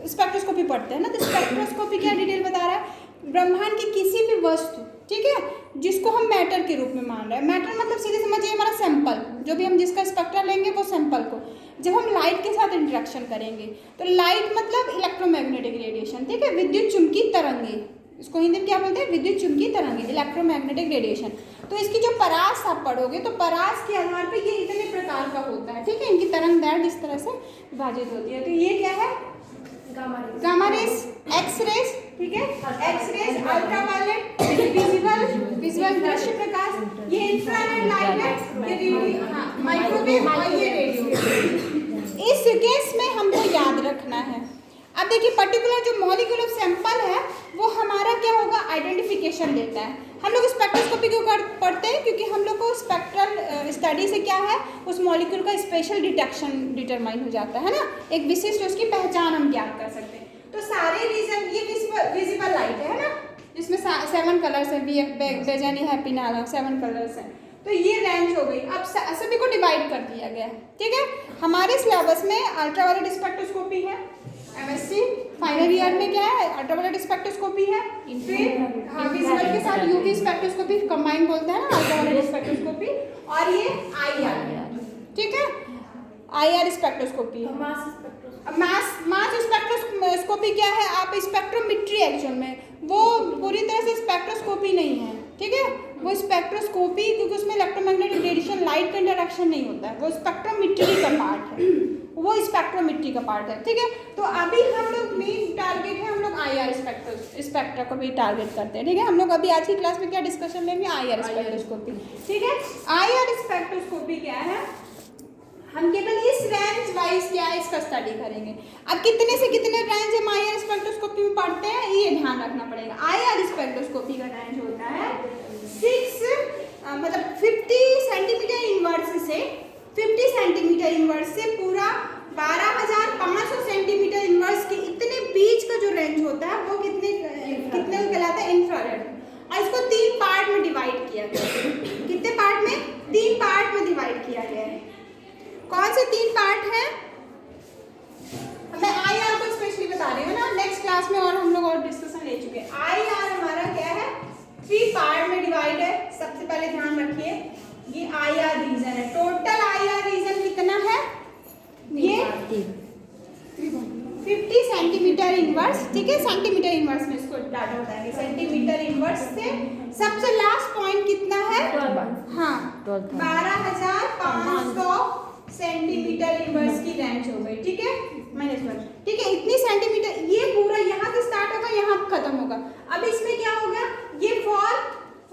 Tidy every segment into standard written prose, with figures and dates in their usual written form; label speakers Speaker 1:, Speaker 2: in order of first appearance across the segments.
Speaker 1: Spectroscopy पढ़ते हैं ना, तो स्पेक्ट्रोस्कोपी क्या डिटेल बता रहा है, ब्रह्मांड की किसी भी वस्तु, ठीक है, जिसको हम मैटर के रूप में मान रहे हैं, मैटर मतलब सीधे समझिए हमारा सैंपल, जो भी हम जिसका स्पेक्ट्रा लेंगे वो सैंपल को जब हम लाइट के साथ इंटरेक्शन करेंगे, तो लाइट मतलब इलेक्ट्रोमैग्नेटिक रेडिएशन, ठीक है, विद्युत चुंबकीय तरंगे, इसको हिंदी में क्या बोलते हैं, विद्युत चुंबकीय तरंगे, इलेक्ट्रोमैग्नेटिक रेडिएशन। तो इसकी जो परास आप पढ़ोगे तो परास के आधार पे ये इतने प्रकार का होता है, ठीक है, इनकी तरंग दैर्घ्य इस तरह से विभाजित होती है। तो ये क्या है, गामा रेस, एक्स रेस, ठीक है, एक्स रेस, अल्ट्रावायलेट, विजुअल दृश्य प्रकाश, ये इंफ्रारेड लाइट है, ये रेडियो, हाँ, माइक्रोवेव और ये रेडियो। इस केस में हमको याद रखना है। अब देखिए पर्टिकुलर जो मॉलिक्यूल ऑफ सैंपल है वो हमारा क्या होगा, आइडेंटिफिकेशन देता है। हम लोग स्पेक्ट्रोस्कोपी क्यों पढ़ते हैं, क्योंकि हम लोग को स्पेक्ट्रल स्टडी से क्या है, उस मॉलिक्यूल का स्पेशल डिटेक्शन डिटरमाइन हो जाता है ना, एक विशिष्ट उसकी पहचान हम ज्ञात कर सकते हैं। तो सारे रीजन, ये विजिबल लाइट है ना, जिसमें 7 कलर्स है, बेजानी, हैप्पी, नाला, 7 कलर्स हैं। तो ये रेंज हो गई। अब सभी को डिवाइड कर दिया गया है, ठीक है। हमारे सिलेबस में अल्ट्रावायलेट स्पेक्ट्रोस्कोपी है, एमएससी फाइनल ईयर में क्या है, अल्ट्रावायलेट स्पेक्ट्रोस्कोपी है, फिर हाँ विजुअल के साथ यूवी स्पेक्ट्रोस्कोपी कंबाइन बोलते हैं ना, अल्ट्रावायलेट स्पेक्ट्रोस्कोपी, और ये आईआर, ठीक है, आईआर स्पेक्ट्रोस्कोपी है। मास स्पेक्ट्रोस्कोपी क्या है, आप स्पेक्ट्रोमेट्री एक्चुअल में वो पूरी तरह से स्पेक्ट्रोस्कोपी नहीं है, ठीक है, वो स्पेक्ट्रोस्कोपी, क्योंकि उसमें इलेक्ट्रोमैग्नेटिक रेडिएशन लाइट का इंटरेक्शन नहीं होता है, वो स्पेक्ट्रोमेट्री का पार्ट है, वो स्पेक्ट्रोमेट्री का पार्ट है, ठीक है। तो अभी हम लोग मेन टारगेट है, हम लोग आईआर स्पेक्ट्रा को भी टारगेट करते हैं, ठीक है। हम लोग अभी आज की क्लास में क्या डिस्कशन लेंगे, आईआर स्पेक्ट्रोस्कोपी, ठीक है। आईआर स्पेक्ट्रोस्कोपी क्या है, हम केवल इस रेंज वाइज क्या है इसका स्टडी करेंगे। अब कितने से कितने रेंज हम आईआर स्पेक्ट्रोस्कोपी में पढ़ते हैं, ये ध्यान रखना पड़ेगा। आईआर स्पेक्ट्रोस्कोपी का रेंज होता है 50 सेंटीमीटर इनवर्स से 50 सेंटीमीटर इनवर्स से पूरा 12,500 सेंटीमीटर इनवर्स के इतने बीच का जो रेंज होता है वो कितने को कहलाता है, इंफ्रारेड। और इसको 3 पार्ट में डिवाइड किया गया है। कितने पार्ट में, 3 पार्ट में डिवाइड किया गया है। कौन से 3 पार्ट हैं, मैं आईआर को स्पेशली बता रही हूँ ना, नेक्स्ट क्लास में और हम लोग और डिस्कशन ले चुके हैं। आईआर हमारा क्या है, 3 पार्ट में डिवाइड है। सबसे पहले ध्यान रखिए ये आईआर रीजन है, टोटल आईआर रीजन कितना है, ये 50 सेंटीमीटर इनवर्स, ठीक है, सेंटीमीटर इनवर्स में इसको डाटा बताएंगे, सेंटीमीटर इनवर्स से सबसे लास्ट पॉइंट कितना है, हाँ 12,500 सेंटीमीटर इनवर्स की रेंज हो गई, ठीक है, -1, ठीक है, इतनी सेंटीमीटर, ये पूरा यहाँ से स्टार्ट होगा यहाँ खत्म होगा। अब इसमें क्या हो गया, ये फॉर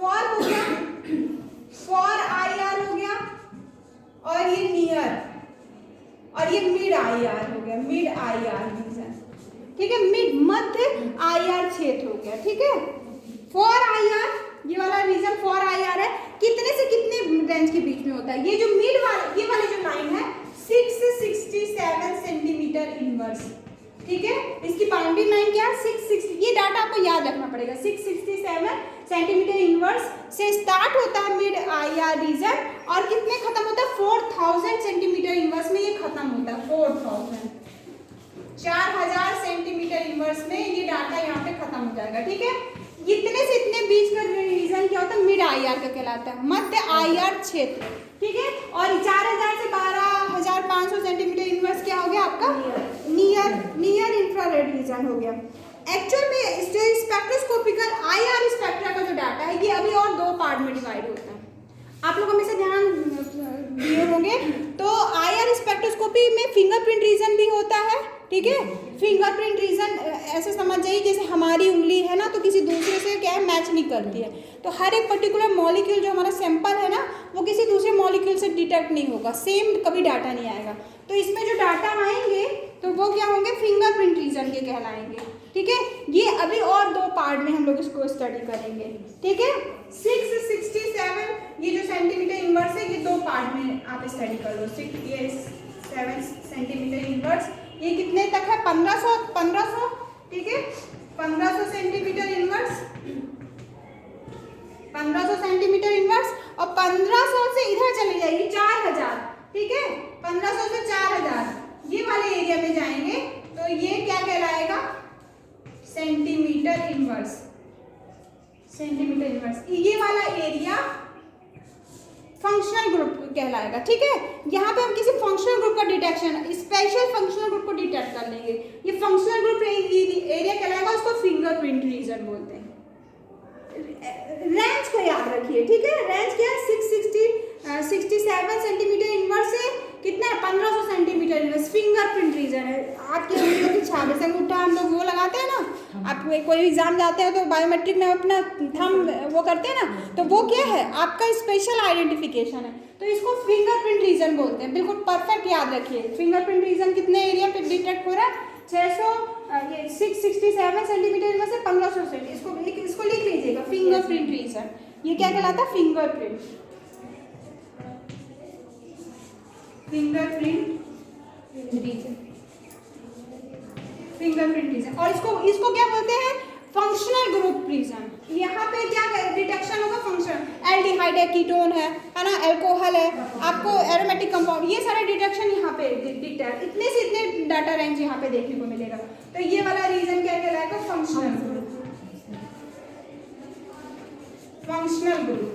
Speaker 1: हो गया, फॉर आईआर हो गया, और ये नियर, और ये मिड आईआर हो गया, मिड आईआर रीजन, ठीक है, मिड मध्य आईआर क्षेत्र हो गया, ठीक है। फॉर आईआर, ये वाला रीजन फॉर आईआर है, कितने से कितने रेंज के बीच में होता है, ये जो मिड वाला, ये वाली जो लाइन है 667 सेंटीमीटर इनवर्स, ठीक है, इसकी बाउंड्री लाइन क्या है 660, ये डाटा आपको याद रखना पड़ेगा। 667 सेंटीमीटर इनवर्स से स्टार्ट होता है मिड आईआर रीजन, और कितने खत्म होता है 4000 सेंटीमीटर इनवर्स में ये खत्म होता है, 4000 सेंटीमीटर इनवर्स में ये डाटा यहाँ पे खत्म हो जाएगा, ठीक है। इतने से इतने बीच का रीजन क्या होता है, मिड आईआर का कहलाता है, मध्य आईआर क्षेत्र, ठीक है। और 4000 से 12,500 सेंटीमीटर इनवर्स क्या हो गया आपका, नियर इंफ्रारेड रीजन हो गया। एक्चुअल में स्पेक्ट्रोस्कोपिकल आईआर स्पेक्ट्रा का जो डाटा है ये अभी और 2 पार्ट में डिवाइड होता है, आप लोग हमेशा ध्यान दिए होंगे। तो आईआर स्पेक्ट्रोस्कोपी में फिंगरप्रिंट रीजन भी होता है, ठीक है। फिंगरप्रिंट रीजन ऐसे समझ जाइए जैसे हमारी उंगली है ना, तो किसी दूसरे से क्या है मैच नहीं करती है, तो हर एक पर्टिकुलर मॉलिक्यूल जो हमारा सैंपल है ना वो किसी दूसरे मॉलिक्यूल से डिटेक्ट नहीं होगा, सेम कभी डाटा नहीं आएगा। तो इसमें जो डाटा आएंगे तो वो क्या होंगे, फिंगरप्रिंट रीजन के कहलाएंगे, ठीक है। ये अभी और 2 पार्ट में हम लोग इसको स्टडी करेंगे, ठीक है। 667 ये जो सेंटीमीटर इनवर्स है ये 2 पार्ट में आप स्टडी कर लो। 7 सेंटीमीटर इनवर्स, ये कितने तक है 1500, ठीक है, 1500 सेंटीमीटर इनवर्स, 1500 सेंटीमीटर इनवर्स, और 1500 से इधर चले जाइए 4000, ठीक है, 1500 से 4000 ये वाले एरिया में जाएंगे तो ये क्या कहलाएगा, सेंटीमीटर इनवर्स। सेंटीमीटर इनवर्स ये वाला एरिया फंक्शनल ग्रुप कहलाएगा। ठीक है, यहाँ पे हम किसी फंक्शनल ग्रुप का डिटेक्शन, स्पेशल फंक्शनल ग्रुप को डिटेक्ट कर लेंगे। ये फंक्शनल ग्रुप एरिया कहलाएगा, उसको फिंगरप्रिंट रीजन बोलते हैं। रेंज को याद रखिए। ठीक है, रेंज क्या है, 667 सेंटीमीटर इनवर्स से कितना है, 1500 सेंटीमीटर इनवर्स फिंगरप्रिंट रीजन है। आपकी उंगलियों की छाप, जैसे अंगूठा हम लोग वो लगाते हैं ना, आप कोई एग्जाम जाते हो तो बायोमेट्रिक में अपना थंब वो करते हैं ना, तो वो क्या है, आपका स्पेशल आइडेंटिफिकेशन है, तो इसको फिंगरप्रिंट रीजन बोलते हैं। बिल्कुल परफेक्ट याद रखिए। फिंगरप्रिंट रीजन कितने एरिया पे डिटेक्ट हो रहा है, 667 सेंटीमीटर इनवर्स से 1500 सेंटीमीटर। इसको लिख लीजिएगा, फिंगरप्रिंट रीजन। ये क्या कहलाता है, fingerprint. Fingerprint region, fingerprint region. और इसको क्या बोलते हैं, फंक्शनल ग्रुप रीजन। यहाँ पे क्या डिटेक्शन होगा, फंक्शन, एल्डिहाइड है, कीटोन है ना, अल्कोहल है, आपको एरोमेटिक कंपाउंड, ये सारे डिटेक्शन यहाँ पे डिटेक्ट, इतने से इतने डाटा रेंज यहाँ पे देखने को मिलेगा। तो ये वाला रीजन क्या कहलाएगा, functional group. Functional group,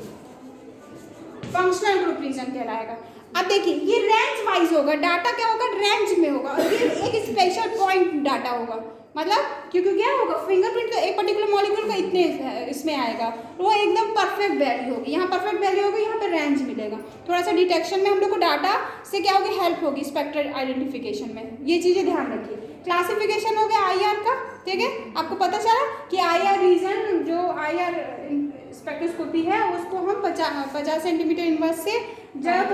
Speaker 1: functional group region कहलाएगा। अब देखिए, ये रेंज वाइज होगा, डाटा क्या होगा, रेंज में होगा, और ये एक स्पेशल पॉइंट डाटा होगा। मतलब क्योंकि क्या होगा, फिंगरप्रिंट तो एक पर्टिकुलर मॉलिक्यूल का इतने इसमें आएगा, वो एकदम परफेक्ट वैल्यू होगी, यहाँ परफेक्ट वैल्यू होगी, यहाँ पे रेंज मिलेगा। थोड़ा सा डिटेक्शन में हम लोग को डाटा से क्या होगी, हेल्प होगी स्पेक्ट्रल आइडेंटिफिकेशन में। ये चीज़ें ध्यान रखिए। क्लासिफिकेशन हो गया IR का। ठीक है, आपको पता चला कि IR रीजन, जो IR स्पेक्ट्रोस्कोपी है, उसको हम 50 सेंटीमीटर इनवर्स से जब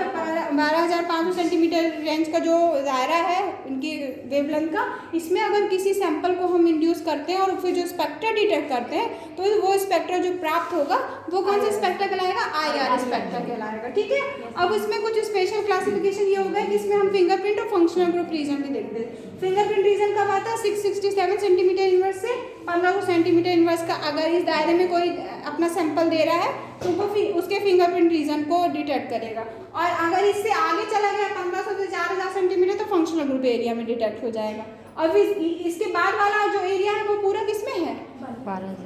Speaker 1: 12,500 सेंटीमीटर रेंज का जो दायरा है इनकी वेवलेंथ का, इसमें अगर किसी सैंपल को हम इंड्यूस करते हैं और फिर जो स्पेक्ट्रा डिटेक्ट करते हैं, तो वो स्पेक्ट्रा जो प्राप्त होगा वो कौन सा स्पेक्ट्रा कहलाएगा, IR स्पेक्ट्रा कहलाएगा। ठीक है, अब इसमें कुछ स्पेशल क्लासिफिकेशन ये होगा कि इसमें हम फिंगरप्रिंट और फंक्शनल ग्रुप रीजन भी देखते हैं। फिंगरप्रिंट रीजन कब आता है, 667 सेंटीमीटर इनवर्स से 1500 सेंटीमीटर इनवर्स का अगर इस दायरे में कोई अपना सैंपल दे रहा है, तो वो उसके फिंगरप्रिंट रीजन को डिटेक्ट करेगा। और अगर इससे आगे चला गया 1500 से 4000 सेंटीमीटर, तो फंक्शनल ग्रुप एरिया में डिटेक्ट हो जाएगा। और इसके बाद वाला जो एरिया है वो पूरा किसमें है,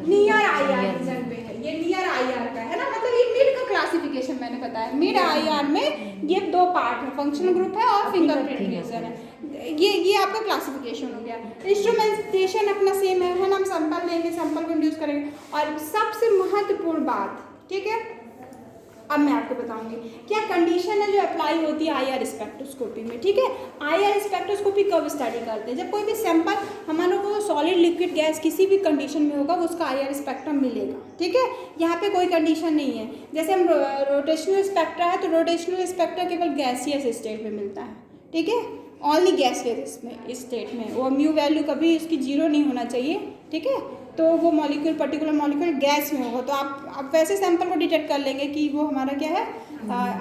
Speaker 1: नियर IR रीजन पे है। ये नियर IR का है ना, मतलब ये मिड का क्लासिफिकेशन मैंने बताया। मिड IR में ये दो पार्ट है, फंक्शनल ग्रुप है और फिंगरप्रिंट रीजन है। ये आपका क्लासिफिकेशन हो गया। इंस्ट्रूमेंटेशन अपना सेम है ना, हम सैंपल लेंगे, सैंपल को इंड्यूस करेंगे। और सबसे महत्वपूर्ण बात, ठीक है, अब मैं आपको बताऊंगी क्या कंडीशन है जो अप्लाई होती है IR स्पेक्ट्रोस्कोपी में। ठीक है, IR स्पेक्ट्रोस्कोपी कब स्टडी करते हैं, जब कोई भी सैंपल हमारे को सॉलिड लिक्विड गैस किसी भी कंडीशन में होगा, उसका IR स्पेक्ट्रम मिलेगा। ठीक है, यहाँ पे कोई कंडीशन नहीं है। जैसे हम रोटेशनल स्पेक्ट्रा है, तो रोटेशनल स्पेक्ट्रा केवल गैसियस स्टेट में मिलता है। ठीक है, ओनली गैसियस स्टेट में, वो म्यू वैल्यू कभी इसकी 0 नहीं होना चाहिए। ठीक है, तो वो मॉलिक्यूल, पर्टिकुलर मॉलिक्यूल गैस में होगा, तो आप वैसे सैंपल को डिटेक्ट कर लेंगे कि वो हमारा क्या है,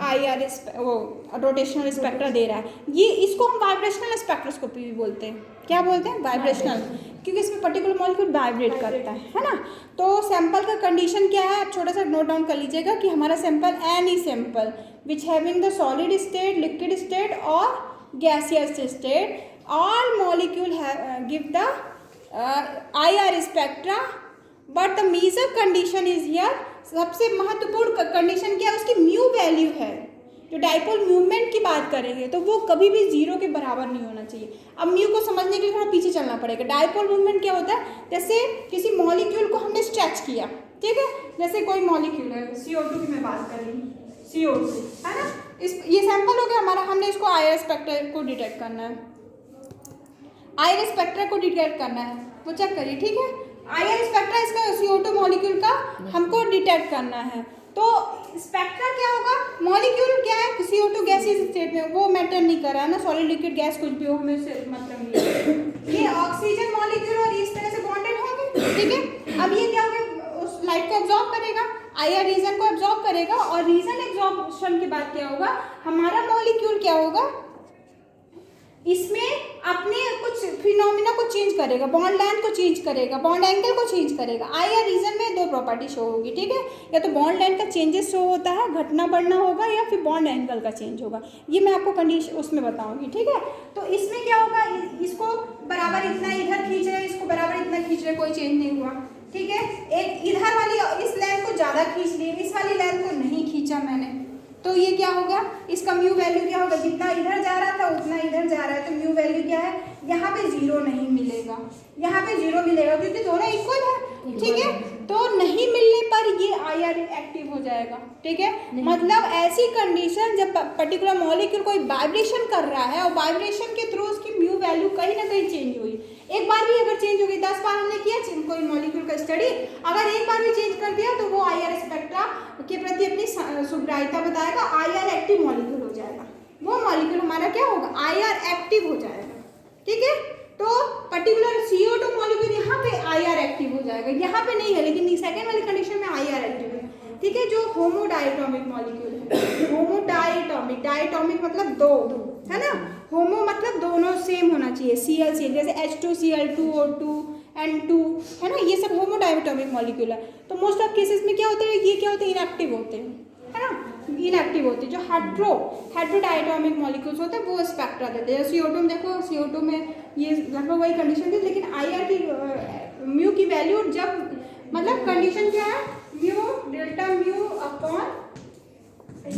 Speaker 1: IR वो रोटेशनल स्पेक्ट्रा दे रहा है। ये इसको हम वाइब्रेशनल स्पेक्ट्रोस्कोपी भी बोलते हैं। क्या बोलते हैं, वाइब्रेशनल, क्योंकि इसमें पर्टिकुलर मॉलिक्यूल वाइब्रेट करता है ना। तो सैंपल का कंडीशन क्या है, आप छोटा सा नोट डाउन कर लीजिएगा कि हमारा sample, any sample which having the solid state, liquid state और gaseous state, all molecule give the IR spectra, but the major condition is here. सबसे महत्वपूर्ण कंडीशन क्या है, उसकी म्यू वैल्यू है। जो डाइपोल मूवमेंट की बात करेंगे तो वो कभी भी 0 के बराबर नहीं होना चाहिए। अब म्यू को समझने के लिए थोड़ा पीछे चलना पड़ेगा। डाइपोल मूवमेंट क्या होता है, जैसे किसी मॉलिक्यूल को हमने स्ट्रेच किया, ठीक है, जैसे कोई मॉलिक्यूल है, CO2 की मैं बात कर रही हूँ, CO2 है ना, ये सैंपल हो गया हमारा, हमने इसको IR स्पेक्ट्रा को डिटेक्ट करना है, IR स्पेक्ट्रा को डिटेक्ट करना है, वो चेक करिए। ठीक है, IR स्पेक्ट्रा इसका CO2 मॉलिक्यूल का हमको डिटेक्ट करना है। तो स्पेक्ट्रा क्या होगा, मॉलिक्यूल क्या है, CO2 गैसियस स्टेट में, वो मैटर नहीं कर रहा है ना, सॉलिड लिक्विड गैस कुछ भी हो, हमें उससे मतलब नहीं है। ये ऑक्सीजन मॉलिक्यूल और इस तरह से बॉन्डेड होंगे। ठीक है, अब ये क्या होगा, उस लाइट को एब्जॉर्ब करेगा, IR रीजन को एब्जॉर्ब करेगा, और रीजन एब्जॉर्प्शन के बाद क्या होगा, हमारा मॉलिक्यूल क्या होगा, इसमें अपने कुछ फिनोमिना को चेंज करेगा, बॉन्ड लेंथ को चेंज करेगा, बॉन्ड एंगल को चेंज करेगा। IR रीजन में दो प्रॉपर्टी शो होगी, ठीक है, या तो बॉन्ड लेंथ का चेंजेस शो होता है, घटना बढ़ना होगा, या फिर बॉन्ड एंगल का चेंज होगा। ये मैं आपको कंडीशन उसमें बताऊंगी, ठीक है। तो इसमें क्या होगा, इसको बराबर इतना इधर खींच रहे हैं, इसको बराबर इतना खींच रहे, कोई चेंज नहीं हुआ, ठीक है। एक इधर वाली इस लेंथ को ज़्यादा खींच ली, इस वाली लेंथ को नहीं खींचा मैंने, तो ये क्या होगा, इसका म्यू वैल्यू क्या होगा, जितना इधर जा रहा था उतना इधर जा रहा है, तो म्यू वैल्यू क्या है, यहाँ पे 0 नहीं मिलेगा, यहाँ पे 0 मिलेगा क्योंकि दोनों इक्वल है, ठीक है। तो नहीं मिलने पर ये IR एक्टिव हो जाएगा, ठीक है। मतलब ऐसी कंडीशन जब पर्टिकुलर मॉलिक्यूल कोई वाइब्रेशन कर रहा है और वाइब्रेशन के थ्रू उसकी म्यू वैल्यू कहीं ना कहीं चेंज हुई, एक बार भी अगर चेंज हो गई, 10 बार हमने किया कोई मॉलिक्यूल का स्टडी, अगर एक बार भी चेंज कर दिया तो वो IR स्पेक्ट्रा के प्रति अपनी सुग्राह्यता बताएगा, IR एक्टिव मॉलिक्यूल हो जाएगा, वो मॉलिक्यूल हमारा क्या होगा, IR एक्टिव हो जाएगा, ठीक है। तो पर्टिकुलर CO2 मॉलिक्यूल यहाँ पे IR एक्टिव हो जाएगा, यहाँ पे नहीं है, लेकिन सेकेंड वाली कंडीशन में IR एक्टिव है, ठीक है। जो होमोडाइटोमिक मॉलिक्यूल है, होमोडाइटोमिक, डाइटोमिक मतलब दो, है ना, होमो मतलब दोनों सेम होना चाहिए, Cl सेम, जैसे H2Cl2 O2 N2, है ना, ये सब होमोडाइटोमिक मॉलिक्यूल है। तो मोस्ट ऑफ केसेस में क्या होते हैं, ये क्या होते हैं, इनएक्टिव होते हैं, है ना, इनएक्टिव होती है। जो हेट्रोडाइटोमिक मॉलिक्यूल्स होते हैं वो स्पेक्ट्रा देते हैं। CO2 में देखो, CO2 में ये लगभग वही कंडीशन थी, लेकिन IR की म्यू की वैल्यू जब मतलब कंडीशन क्या है, mu delta mu upon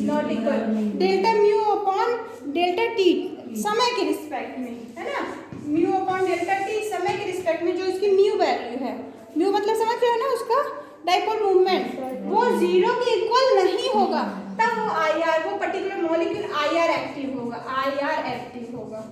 Speaker 1: not equal delta mu upon delta T समय के रिस्पेक्ट में, है ना, म्यू अपॉन डेल्टा टी समय के रिस्पेक्ट में जो इसकी म्यू वैल्यू है, म्यू मतलब समझ रहे हो ना, उसका डाइपोल मूवमेंट, वो 0 के इक्वल नहीं होगा, तब वो IR, वो पर्टिकुलर मॉलिक्यूल IR एक्टिव होगा, IR एक्टिव होगा,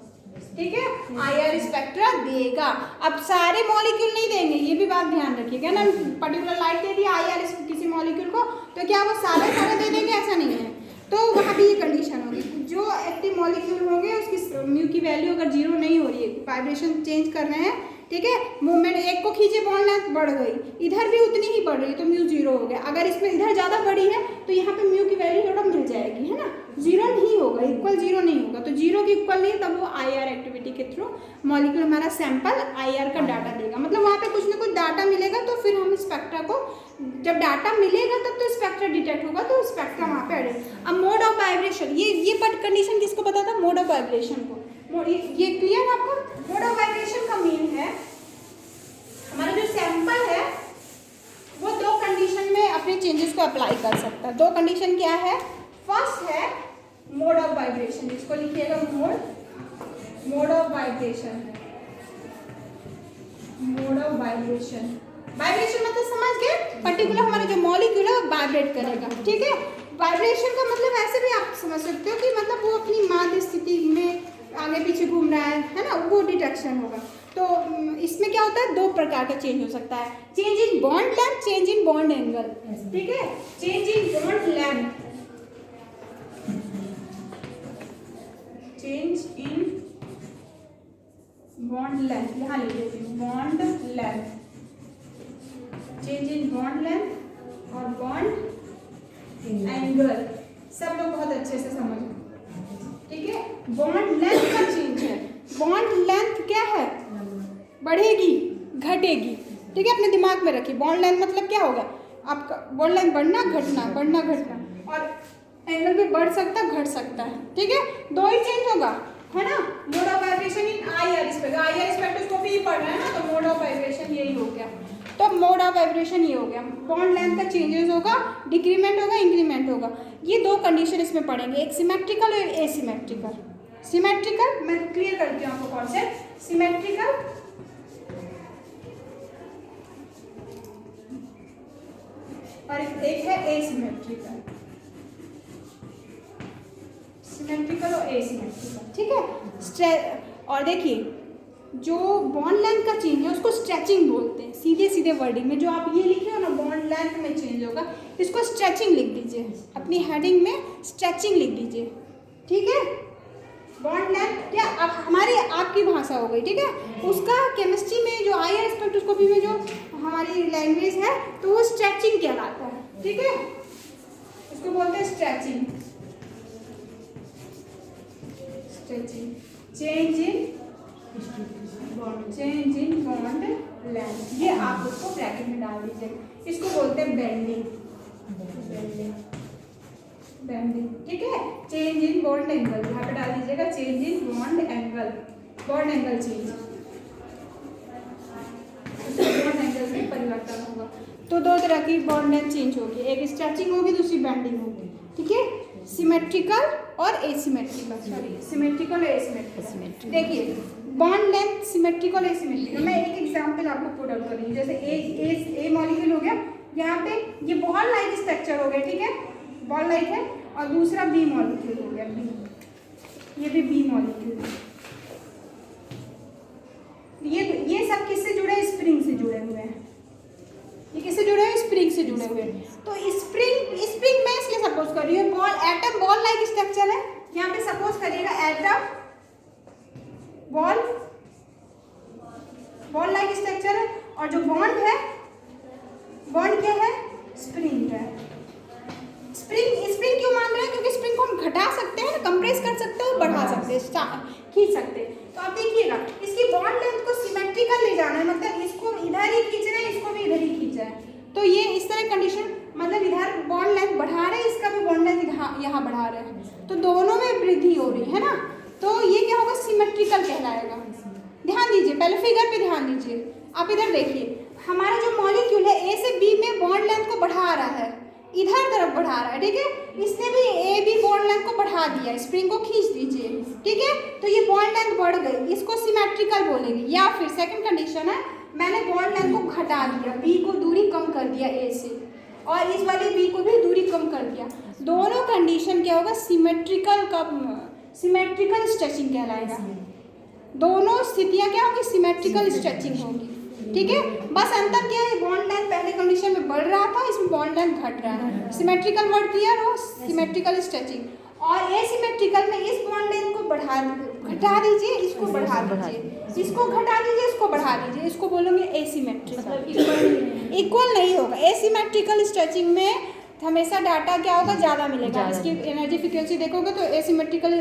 Speaker 1: ठीक है, IR स्पेक्ट्रा देगा। अब सारे मॉलिक्यूल नहीं देंगे, ये भी बात ध्यान रखिएगा ना, पर्टिकुलर लाइट दे दिया IR किसी मॉलिक्यूल को, तो क्या वो सारे दे देंगे, ऐसा नहीं है, तो वहाँ भी ये कंडीशन होगी, जो एक्टिव मॉलिक्यूल होंगे उसकी म्यू की वैल्यू अगर 0 नहीं हो रही है, वाइब्रेशन चेंज कर रहे हैं, ठीक है, मूवमेंट एक को खींचे, बॉन्ड लेंथ बढ़ गई, इधर भी उतनी ही बढ़ रही है, तो म्यू 0 हो गया। अगर इसमें इधर ज़्यादा बढ़ी है तो यहाँ पे म्यू की वैल्यू थोड़ा मिल जाएगी, है ना, 0 नहीं होगा, इक्वल 0 नहीं होगा, तो 0 की इक्वल नहीं, तब वो IR एक्टिविटी के थ्रू मॉलिक्यूल हमारा सैंपल IR का डाटा देगा, मतलब वहाँ पे कुछ ना कुछ डाटा मिलेगा, तो फिर हम स्पेक्ट्रा को, जब डाटा मिलेगा तब तो स्पेक्ट्रा डिटेक्ट होगा, तो स्पेक्ट्रा वहाँ पे एड। अब मोड ऑफ वाइब्रेशन, ये कंडीशन किसको पता था, मोड ऑफ वाइब्रेशन को, ये क्लियर आपको। मोड ऑफ वाइब्रेशन का मीन है हमारा जो सैंपल है वो दो कंडीशन में अपने चेंजेस को अप्लाई कर सकता है। दो कंडीशन क्या है, फर्स्ट है मोड ऑफ वाइब्रेशन, इसको लिखिएगा mode of vibration, mode of vibration, vibration मतलब समझ गए, पर्टिकुलर हमारा जो मॉलिक्यूल है वो वाइब्रेट करेगा, ठीक है। वाइब्रेशन का मतलब ऐसे भी आप समझ सकते हो कि मतलब वो अपनी माध्य स्थिति में आगे पीछे घूम रहा है ना, वो डिटेक्शन होगा। तो इसमें क्या होता है, दो प्रकार का चेंज हो सकता है, change in bond length, change in bond angle, ठीक है, change in bond length, change in bond length, यहाँ लिख देती हूँ bond length, change in bond length और बॉन्ड एंगल, सब लोग बहुत अच्छे से समझ, ठीक है। बॉन्ड लेंथ का चेंज है, बॉन्ड लेंथ क्या है, बढ़ेगी घटेगी, ठीक है, अपने दिमाग में रखिए। बॉन्ड लेंथ मतलब क्या होगा, आपका बॉन्ड लेंथ बढ़ना घटना, बढ़ना घटना, और एंगल भी बढ़ सकता घट सकता है, ठीक है, दो ही चेंज होगा, है ना। Mode of vibration in IR spectroscopy ही पढ़ रहे हैं ना, तो मोड ऑफ वाइब्रेशन यही हो गया, तो मोड ऑफ वाइब्रेशन ये हो गया, बॉन्ड लेंथ का चेंजेस होगा, डिक्रीमेंट होगा, इंक्रीमेंट होगा। ये दो कंडीशन इसमें पढ़ेंगे, एक सिमेट्रिकल और एसिमेट्रिकल। सिमेट्रिकल मैं क्लियर करती हूँ आपको कॉन्सेप्ट, सिमेट्रिकल और एक है एसिमेट्रिकल, सिमेट्रिकल और एसिमेट्रिकल, ठीक है। और देखिए जो बॉन्ड लेंथ का चेंज है उसको स्ट्रेचिंग बोलते हैं, सीधे सीधे वर्डिंग में जो आप ये लिखे हो ना, बॉन्ड लेंथ में चेंज होगा, इसको स्ट्रेचिंग लिख दीजिए, अपनी हेडिंग में स्ट्रेचिंग लिख दीजिए, ठीक है। बॉन्ड लेंथ क्या अब हमारी आपकी भाषा हो गई, ठीक है, उसका केमिस्ट्री में जो IR स्पेक्ट्रोस्कोपी में जो हमारी लैंग्वेज है तो वो स्ट्रेचिंग कहलाता है, ठीक है, उसको बोलते हैं stretching, stretching. Change in bond length, ये आप उसको ब्रैकेट में डाल दीजिएगा, इसको बोलते हैं बेंडिंग। ठीक है, चेंज इन बॉन्ड एंगल यहाँ पे डाल दीजिएगा, change in bond angle change, bond angle में परिवर्तन होगा। तो दो तरह की बॉन्ड लेंथ चेंज होगी, एक स्ट्रेचिंग होगी, दूसरी बेंडिंग होगी। ठीक है, सिमेट्रिकल और एसिमेट्रिकल, सॉरी सिमेट्रिकल और एसिमेट्रिकल। देखिए बॉन्ड लेंथ सिमेट्रिकल एसिमेट्रिकल, मैं एक एग्जांपल आपको पुट आउट कर रही हूँ। जैसे ए मॉलिक्यूल हो गया, यहाँ पे ये बॉल लाइक स्ट्रक्चर हो गया, ठीक है, बॉल लाइक है, और दूसरा बी मॉलिक्यूल हो गया, बी, ये भी बी मॉलिक्यूल है। ये सब किससे जुड़े हैं? स्प्रिंग से जुड़े हुए हैं। ये किससे जुड़े हैं? स्प्रिंग से जुड़े हुए हैं। तो स्प्रिंग मैं इसलिए सपोज कर रही हूँ, ball atom ball like structure है, यहाँ पे सपोज करिएगा एटम बॉल लाइक स्ट्रक्चर है, और जो बॉन्ड है, बॉन्ड क्या है? स्प्रिंग है। स्प्रिंग क्यों मान रहे हैं? क्योंकि स्प्रिंग को हम घटा सकते हैं, कंप्रेस कर सकते हैं, बढ़ा सकते हैं, खींच सकते हैं। तो आप देखिएगा इसकी बॉन्ड लेंथ को सिमेट्रिकल ले जाना है, मतलब इसको इधर ही खींचना है, इसको भी इधर ही खींचना है। तो ये इस तरह कंडीशन, मतलब इधर बॉन्ड लेंथ बढ़ा रहे हैं, इसका भी बॉन्ड लेंथ यहाँ बढ़ा रहे हैं, तो दोनों में वृद्धि हो रही है ना। तो ये क्या होगा? सिमेट्रिकल कहलाएगा। ध्यान दीजिए, पहले फिगर पे ध्यान दीजिए, आप इधर देखिए, हमारा जो मॉलिक्यूल है ए से बी में बॉन्ड लेंथ को बढ़ा रहा है, इधर तरफ बढ़ा रहा है, ठीक है, इसने भी ए बी बॉन्ड लेंथ को बढ़ा दिया, स्प्रिंग को खींच दीजिए, ठीक है, तो ये बॉन्ड लेंथ बढ़ गई, इसको सिमेट्रिकल बोलेंगे। या फिर सेकंड कंडीशन है, मैंने बॉन्ड लेंथ को घटा दिया, बी को दूरी कम कर दिया ए से, और इस वाले बी को भी दूरी कम कर दिया, दोनों कंडीशन क्या होगा? सिमेट्रिकल स्ट्रेचिंग कहलाएगा। दोनों स्थितियां क्या होगी? सिमेट्रिकल स्ट्रेचिंग होगी। ठीक है, बस अंतर क्या है? बॉन्ड लेंथ पहले कंडीशन में बढ़ रहा था, इसमें बॉन्ड लेंथ घट रहा है। सिमेट्रिकल वर्ड क्लियर हो? Symmetrical stretching. और एसिमेट्रिकल में इस बॉन्ड लेंथ को घटा दीजिए, इसको बढ़ा दीजिए, इसको घटा दीजिए, इसको बढ़ा दीजिए, इसको बोलोगे एसिमेट्रिकल। इक्वल नहीं होगा। एसिमेट्रिकल स्ट्रेचिंग में हमेशा डाटा क्या होगा? ज़्यादा मिलेगा, इसकी एनर्जी फ्रीक्वेंसी देखोगे तो एसिमेट्रिकल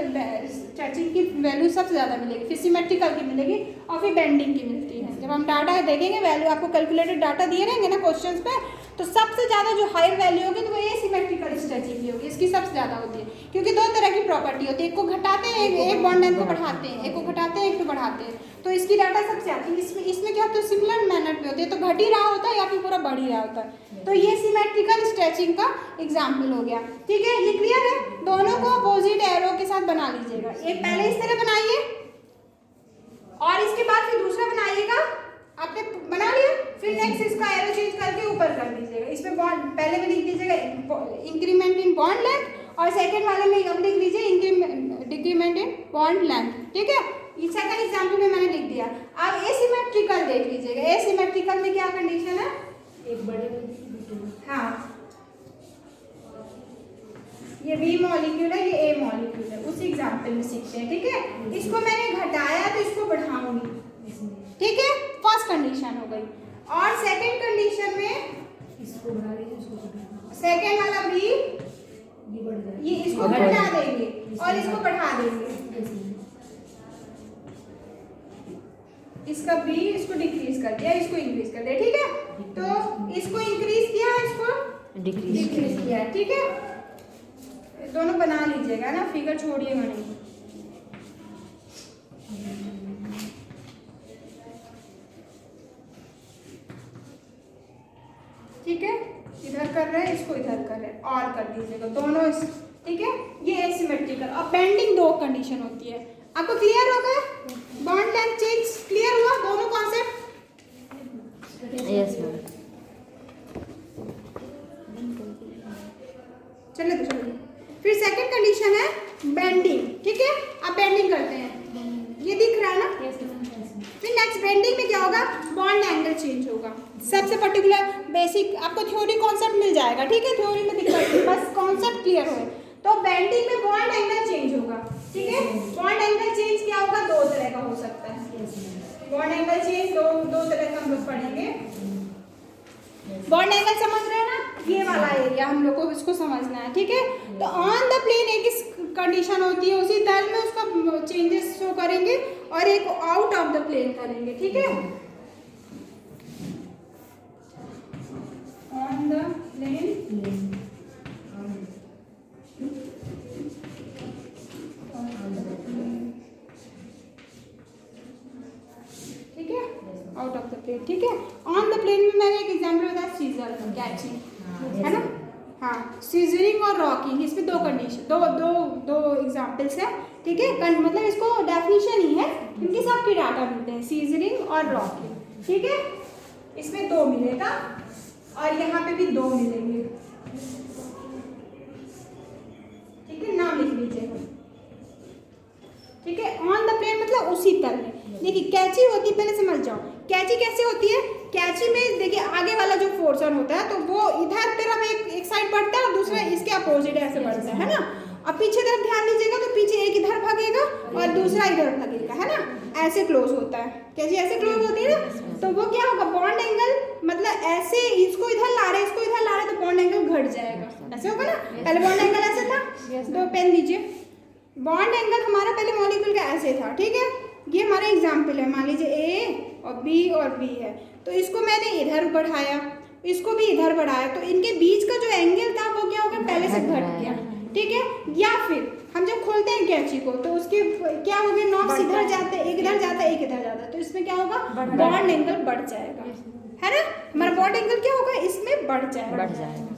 Speaker 1: स्ट्रेचिंग की वैल्यू सबसे ज़्यादा मिलेगी, फिर सिमेट्रिकल की मिलेगी, और फिर बेंडिंग की मिलती है। जब हम डाटा देखेंगे, वैल्यू आपको कैलकुलेटेड डाटा दिए रहेंगे ना क्वेश्चंस पे, तो सबसे ज़्यादा जो हायर वैल्यू होगी तो वो एसिमेट्रिकल स्ट्रेचिंग की होगी, इसकी सबसे ज़्यादा होती है, क्योंकि दो तरह की प्रॉपर्टी होती है, एक को घटाते हैं, एक बॉन्ड लेंथ को बढ़ाते हैं, एक को घटाते हैं, एक को बढ़ाते हैं, तो इसकी डाटा सबसे आती है। इसमें क्या होता है? सिमिलर मैनर पे होती है, तो घट ही रहा होता है या फिर पूरा बढ़ ही रहा होता है। तो ये सिमेट्रिकल स्ट्रेचिंग का एग्जाम्पल हो गया। ठीक है, ये क्लियर है? दोनों को अपोजिट एरो के साथ बना लीजिएगा। एक पहले इस तरह बनाइए, और इसके बाद फिर दूसरा बनाइएगा। आपने बना लिया, फिर नेक्स्ट इसका एरो चेंज करके ऊपर कर दीजिएगा। इसमें बॉन्ड पहले में लिख दीजिएगा इंक्रीमेंट इन बॉन्ड लेंथ, और सेकंड वाले में अब लिख लीजिए डिक्रीमेंट इन बॉन्ड लेंथ। ठीक है, सेकंड एग्जाम्पल में मैंने लिख दिया। अब एसिमेट्रिकल देख लीजिएगा। एसिमेट्रिकल में क्या कंडीशन है? एक बड़े, हाँ, ये बी मॉलिक्यूल है, ये ए मॉलिक्यूल है, उसी एग्जाम्पल में सीखते हैं। ठीक है, इसको मैंने घटाया तो इसको बढ़ाऊंगी। ठीक है, फर्स्ट कंडीशन हो गई। और सेकंड कंडीशन में इसको बढ़ा देंगे, इसको सेकंड वाला बी ये इसको घटा देंगे और इसको बढ़ा देंगे, इसका बी इसको डिक्रीज कर दिया, इसको इंक्रीज कर दिया। ठीक है, तो इसको इंक्रीज किया, इसको डिक्रीज किया। ठीक है, दोनों बना लीजिएगा ना, फिगर छोड़िएगा नहीं। ठीक है, इधर कर रहे हैं, इसको इधर कर रहे हैं, और कर दीजिएगा दोनों। ठीक है, ये एसिमेट्रिकल। अब बेंडिंग दो कंडीशन होती है, आपको क्लियर हो गया? बॉन्ड लेंथ चेंज क्लियर हुआ? दोनों कॉन्सेप्ट?
Speaker 2: Yes ma'am.
Speaker 1: चलिए तो चलिए, फिर सेकंड कंडीशन है बेंडिंग। ठीक है, अब बेंडिंग करते हैं, ये दिख रहा है ना? फिर नेक्स्ट बेंडिंग में क्या होगा? बॉन्ड एंगल चेंज होगा। सबसे पर्टिकुलर बेसिक आपको थ्योरी कॉन्सेप्ट मिल जाएगा। ठीक है, थ्योरी में दिक्कत नहीं, बस कॉन्सेप्ट क्लियर हो। तो बेंडिंग में बॉन्ड एंगल चेंज होगा। ठीक है, बॉन्ड एंगल चेंज क्या होगा? दो तरह का हो सकता है। बॉन्ड एंगल चेंज दो तरह का हम लोग पढ़ेंगे। बॉन्ड एंगल समझ रहे हैं ना? ये वाला एरिया हम लोग को इसको समझना है। ठीक है, तो ऑन द प्लेन एक कंडीशन होती है उसी तल में उसका चेंजेस शो करेंगे और एक आउट ऑफ द प्लेन करेंगे, ठीक है। ऑन द प्लेन, ठीक है, आउट ऑफ द प्लेन, ठीक है। ऑन द प्लेन में मैंने एक एग्जाम्पल बताया सीजर, कैची, है ना। हाँ, सीजरिंग और रॉकिंग, इसमें दो कंडीशन, दो एग्जाम्पल्स हैं, ठीक है। मतलब इसको डेफिनेशन ही है, इनके सबके डाटा मिलते हैं, सीजरिंग और रॉकिंग, ठीक है। इसमें 2 मिलेगा और यहाँ पे भी 2 मिलेंगे, ठीक है। नाम लिख लीजिएगा, ठीक है। ऑन द प्लेन मतलब उसी तल में। देखिए कैची होती है, पहले समझ जाओ कैची कैसे होती है। कैची में देखिए आगे वाला जो पोर्शन होता है तो वो इधर तरफ एक साइड बढ़ता है और दूसरा इसके अपोजिट ऐसे बढ़ता है ना। अब पीछे तरफ ध्यान दीजिएगा तो पीछे एक इधर भागेगा और दूसरा इधर भागेगा, है ना। ऐसे क्लोज होता है कैची, ऐसे क्लोज होती है ना। तो वो क्या होगा, बॉन्ड एंगल, मतलब ऐसे इसको इधर ला रहे, इसको इधर ला रहे तो बॉन्ड एंगल घट जाएगा, ऐसे होगा ना। पहले बॉन्ड एंगल ऐसे था, तो पेन दीजिए। बॉन्ड एंगल हमारा पहले मॉलिक्यूल का ऐसे था, ठीक है। ये हमारा एग्जाम्पल है, मान लीजिए ए और बी है, तो इसको मैंने इधर बढ़ाया, इसको भी इधर बढ़ाया, तो इनके बीच का जो एंगल था वो क्या हो गया, पहले से घट गया, ठीक है। या फिर हम जब खोलते हैं कैंची को तो उसके क्या हो गया, नॉब्स इधर जाते हैं, एक इधर जाता है, एक इधर जाता है, तो इसमें क्या होगा, बॉन्ड एंगल बढ़ जाएगा, है ना। हमारा बॉन्ड एंगल क्या होगा, इसमें बढ़ जाएगा।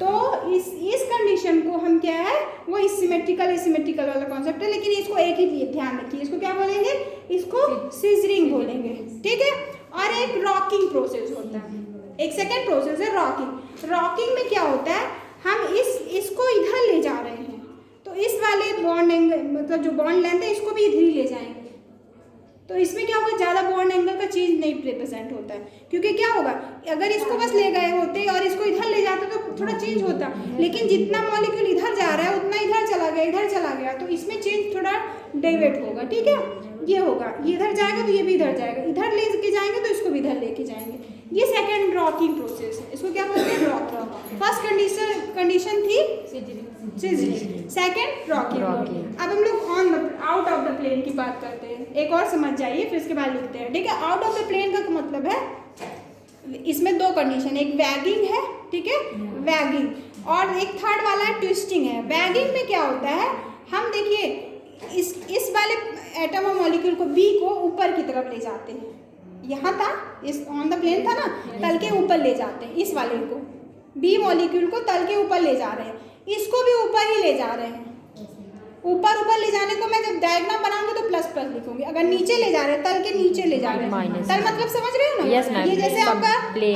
Speaker 1: तो इस कंडीशन को हम क्या है, वो सिमेट्रिकल वाला कॉन्सेप्ट है, लेकिन इसको एक ही ध्यान रखिए, इसको क्या बोलेंगे, इसको सीजरिंग बोलेंगे, ठीक है। और एक रॉकिंग प्रोसेस होता है, एक सेकेंड प्रोसेस है रॉकिंग। रॉकिंग में क्या होता है, हम इसको इधर ले जा रहे हैं, तो इस वाले बॉन्ड एंगल मतलब जो बॉन्ड लेंथ है इसको भी इधर ही ले जाएंगे, तो इसमें क्या होगा, ज़्यादा बॉन्ड एंगल का चीज़ नहीं रिप्रेजेंट होता है, क्योंकि क्या होगा, अगर इसको बस ले गए होते और इसको इधर ले जाते तो थोड़ा चेंज होता, लेकिन जितना मॉलिक्यूल इधर जा रहा है उतना इधर चला गया, तो इसमें चेंज थोड़ा डेविएट होगा, ठीक है। ये होगा, ये इधर जाएगा तो ये भी इधर जाएगा, इधर लेके जाएंगे तो इसको भी इधर लेके जाएंगे। ये सेकेंड रॉकिंग प्रोसेस है, इसको क्या बोलते हैं, रॉकिंग। फर्स्ट कंडीशन थी सीजरिंग, सेकेंड रॉकिंग। अब हम लोग आउट ऑफ द प्लेन की बात करते हैं, एक और समझ जाइए फिर इसके बाद लिखते हैं, ठीक है। आउट ऑफ द प्लेन का मतलब है, इसमें 2 कंडीशन, एक वैगिंग है, ठीक है, वैगिंग, और एक थर्ड वाला है ट्विस्टिंग है। वैगिंग में क्या होता है, हम देखिए इस वाले एटम और मॉलिक्यूल को बी को ऊपर की तरफ ले जाते हैं, यहाँ था, इस ऑन द प्लेन था ना, तल के ऊपर ले जाते हैं, इस वाले को बी मॉलिक्यूल को तल के ऊपर ले जा रहे हैं, इसको भी ऊपर ही ले जा रहे हैं। ऊपर ले जाने को मैं जब डायग्राम बनाऊंगी तो प्लस लिखूंगी, अगर नीचे ले जा रहे हैं, तल के नीचे ले जा रहे हैं, तल मतलब समझ रहे हो ना। ये जैसे